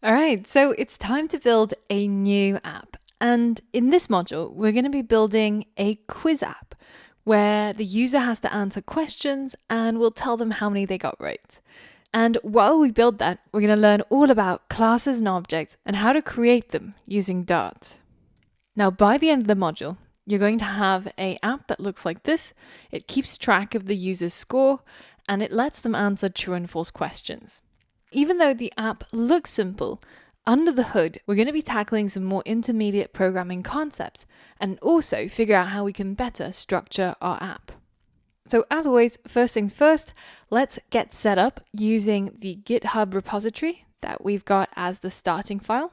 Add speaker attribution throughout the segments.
Speaker 1: All right, so it's time to build a new app. And in this module, we're going to be building a quiz app where the user has to answer questions and we'll tell them how many they got right. And while we build that, we're going to learn all about classes and objects and how to create them using Dart. Now, by the end of the module, you're going to have an app that looks like this. It keeps track of the user's score and it lets them answer true and false questions. Even though the app looks simple, under the hood, we're going to be tackling some more intermediate programming concepts and also figure out how we can better structure our app. So as always, first things first, let's get set up using the GitHub repository that we've got as the starting file.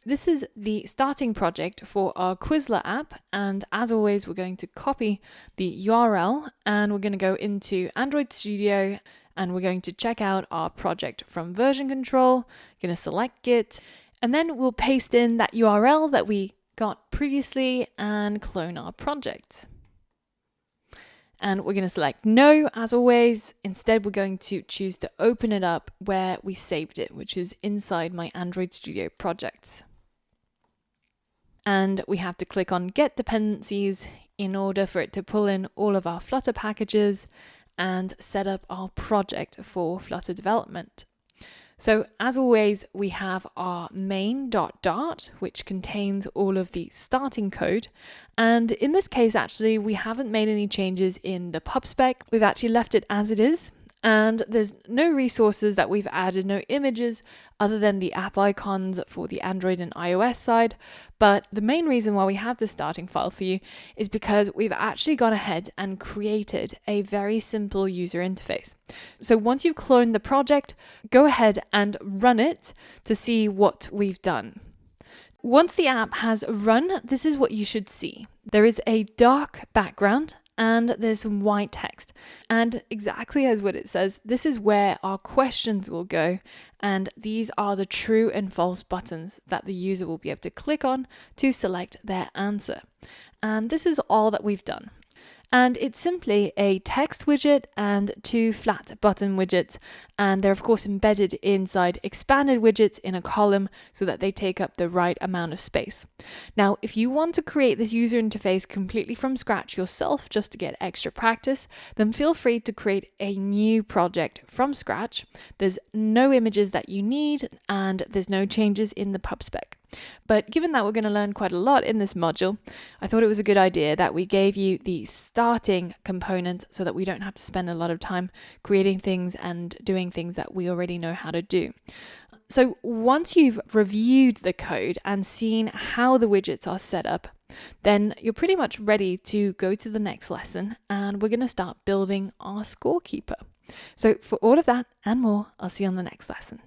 Speaker 1: This is the starting project for our Quizzler app, and as always, we're going to copy the URL and we're going to go into Android Studio and we're going to check out our project from version control, going to select Git, and then we'll paste in that URL that we got previously and clone our project. And we're going to select no, as always. Instead, we're going to choose to open it up where we saved it, which is inside my Android Studio projects. And we have to click on Get Dependencies in order for it to pull in all of our Flutter packages and set up our project for Flutter development. So as always, we have our main.dart, which contains all of the starting code. And in this case, actually, we haven't made any changes in the pub spec. We've actually left it as it is. And there's no resources that we've added, no images other than the app icons for the Android and iOS side. But the main reason why we have this starting file for you is because we've actually gone ahead and created a very simple user interface. So once you've cloned the project, go ahead and run it to see what we've done. Once the app has run, this is what you should see. There is a dark background and there's some white text. And exactly as what it says, this is where our questions will go. And these are the true and false buttons that the user will be able to click on to select their answer. And this is all that we've done. And it's simply a text widget and two flat button widgets. And they're of course embedded inside expanded widgets in a column so that they take up the right amount of space. Now, if you want to create this user interface completely from scratch yourself just to get extra practice, then feel free to create a new project from scratch. There's no images that you need and there's no changes in the pub spec. But given that we're going to learn quite a lot in this module, I thought it was a good idea that we gave you the starting component so that we don't have to spend a lot of time creating things and doing things that we already know how to do. So once you've reviewed the code and seen how the widgets are set up, then you're pretty much ready to go to the next lesson and we're going to start building our scorekeeper. So for all of that and more, I'll see you on the next lesson.